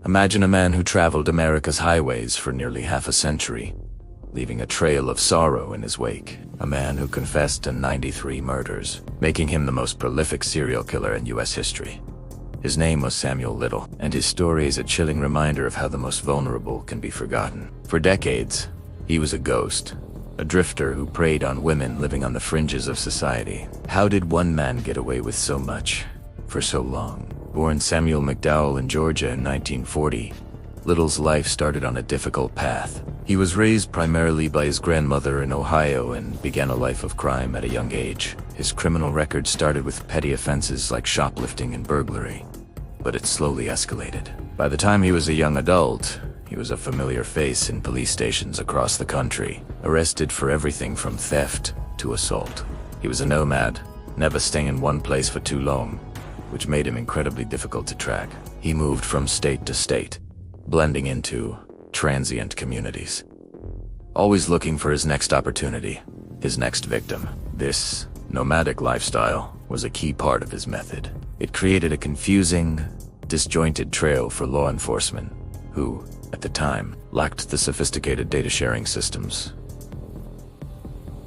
Imagine a man who traveled America's highways for nearly half a century, leaving a trail of sorrow in his wake. A man who confessed to 93 murders, making him the most prolific serial killer in US history. His name was Samuel Little, and his story is a chilling reminder of how the most vulnerable can be forgotten. For decades, he was a ghost, a drifter who preyed on women living on the fringes of society. How did one man get away with so much for so long? Born Samuel McDowell in Georgia in 1940, Little's life started on a difficult path. He was raised primarily by his grandmother in Ohio and began a life of crime at a young age. His criminal record started with petty offenses like shoplifting and burglary, but it slowly escalated. By the time he was a young adult, he was a familiar face in police stations across the country, arrested for everything from theft to assault. He was a nomad, never staying in one place for too long, which made him incredibly difficult to track. He moved from state to state, blending into transient communities, always looking for his next opportunity, his next victim. This nomadic lifestyle was a key part of his method. It created a confusing, disjointed trail for law enforcement, who, at the time, lacked the sophisticated data-sharing systems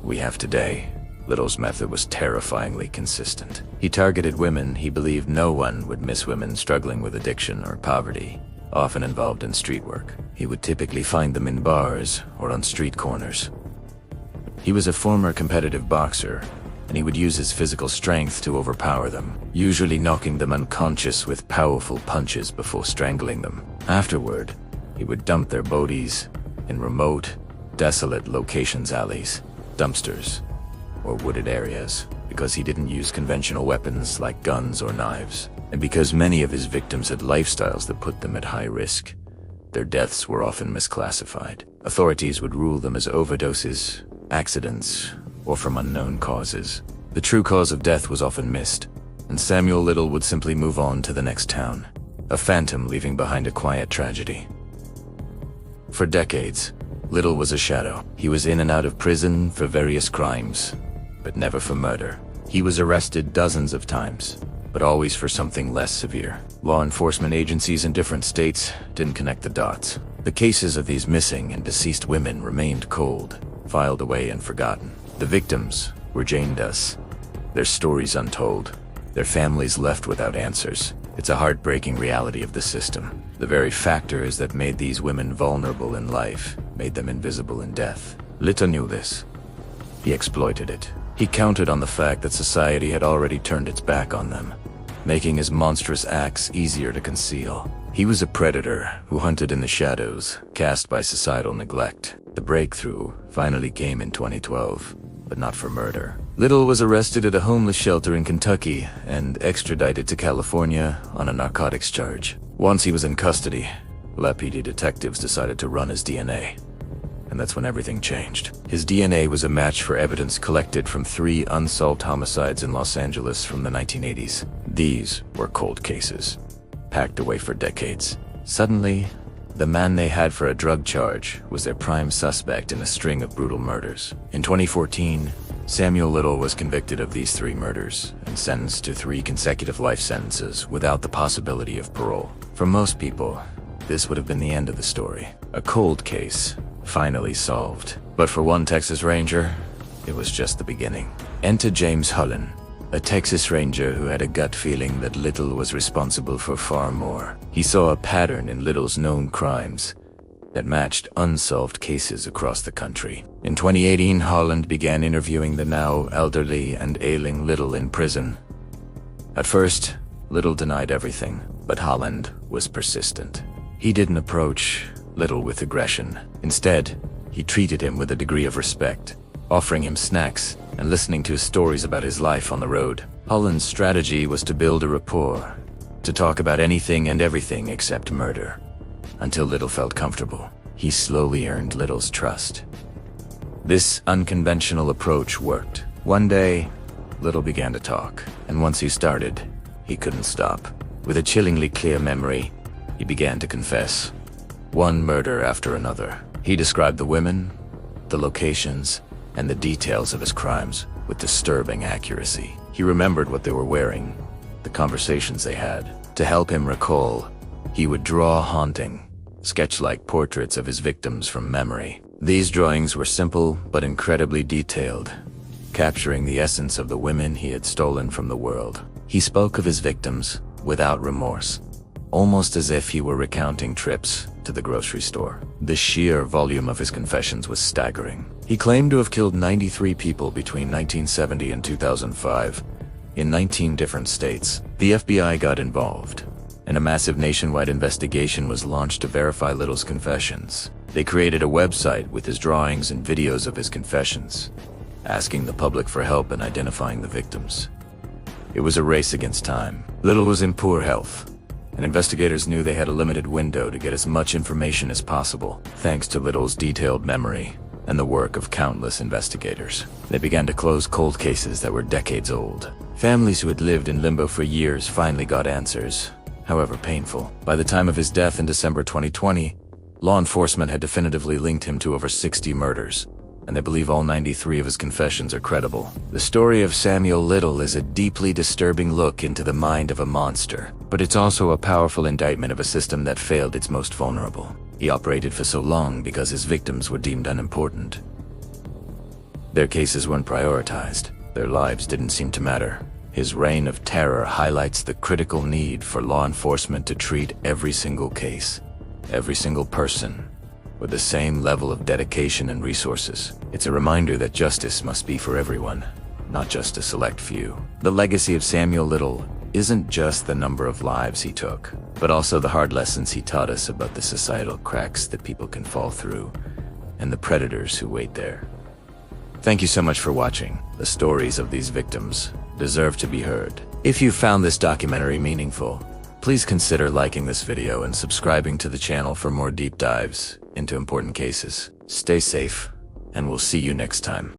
we have today. Little's method was terrifyingly consistent. He targeted women he believed no one would miss, women struggling with addiction or poverty, often involved in street work. He would typically find them in bars or on street corners. He was a former competitive boxer, and he would use his physical strength to overpower them, usually knocking them unconscious with powerful punches before strangling them. Afterward, he would dump their bodies in remote, desolate locations, alleys, dumpsters, or wooded areas, because he didn't use conventional weapons like guns or knives. And because many of his victims had lifestyles that put them at high risk, their deaths were often misclassified. Authorities would rule them as overdoses, accidents, or from unknown causes. The true cause of death was often missed, and Samuel Little would simply move on to the next town, a phantom leaving behind a quiet tragedy. For decades, Little was a shadow. He was in and out of prison for various crimes, but never for murder. He was arrested dozens of times, but always for something less severe. Law enforcement agencies in different states didn't connect the dots. The cases of these missing and deceased women remained cold, filed away and forgotten. The victims were Jane Doe's, their stories untold, their families left without answers. It's a heartbreaking reality of the system. The very factors that made these women vulnerable in life made them invisible in death. Little knew this. He exploited it. He counted on the fact that society had already turned its back on them, making his monstrous acts easier to conceal. He was a predator who hunted in the shadows, cast by societal neglect. The breakthrough finally came in 2012, but not for murder. Little was arrested at a homeless shelter in Kentucky and extradited to California on a narcotics charge. Once he was in custody, LAPD detectives decided to run his DNA. And that's when everything changed. His DNA was a match for evidence collected from 3 unsolved homicides in Los Angeles from the 1980s. These were cold cases, packed away for decades. Suddenly, the man they had for a drug charge was their prime suspect in a string of brutal murders. In 2014, Samuel Little was convicted of these 3 murders and sentenced to 3 consecutive life sentences without the possibility of parole. For most people, this would have been the end of the story. A cold case, finally solved. But for one Texas Ranger, it was just the beginning. Enter James Hullen, a Texas Ranger who had a gut feeling that Little was responsible for far more. He saw a pattern in Little's known crimes that matched unsolved cases across the country. In 2018, Holland began interviewing the now elderly and ailing Little in prison. At first, Little denied everything, but Holland was persistent. He didn't approach Little with aggression. Instead, he treated him with a degree of respect, offering him snacks and listening to his stories about his life on the road. Holland's strategy was to build a rapport, to talk about anything and everything except murder. Until Little felt comfortable, he slowly earned Little's trust. This unconventional approach worked. One day, Little began to talk, and once he started, he couldn't stop. With a chillingly clear memory, he began to confess. One murder after another. He described the women, the locations, and the details of his crimes with disturbing accuracy. He remembered what they were wearing, the conversations they had. To help him recall, He would draw haunting, sketch-like portraits of his victims from memory. These drawings were simple but incredibly detailed, capturing the essence of the women he had stolen from the world. He spoke of his victims without remorse, almost as if he were recounting trips to the grocery store. The sheer volume of his confessions was staggering. He claimed to have killed 93 people between 1970 and 2005 in 19 different states. The FBI got involved, and a massive nationwide investigation was launched to verify Little's confessions. They created a website with his drawings and videos of his confessions, asking the public for help in identifying the victims. It was a race against time. Little was in poor health, and investigators knew they had a limited window to get as much information as possible. Thanks to Little's detailed memory and the work of countless investigators, they began to close cold cases that were decades old. Families who had lived in limbo for years finally got answers, however painful. By the time of his death in December 2020, law enforcement had definitively linked him to over 60 murders, and they believe all 93 of his confessions are credible. The story of Samuel Little is a deeply disturbing look into the mind of a monster, but it's also a powerful indictment of a system that failed its most vulnerable. He operated for so long because his victims were deemed unimportant. Their cases weren't prioritized. Their lives didn't seem to matter. His reign of terror highlights the critical need for law enforcement to treat every single case, every single person, with the same level of dedication and resources. It's a reminder that justice must be for everyone, not just a select few. The legacy of Samuel Little isn't just the number of lives he took, but also the hard lessons he taught us about the societal cracks that people can fall through and the predators who wait there. Thank you so much for watching. The stories of these victims deserve to be heard. If you found this documentary meaningful, please consider liking this video and subscribing to the channel for more deep dives into important cases. Stay safe, and we'll see you next time.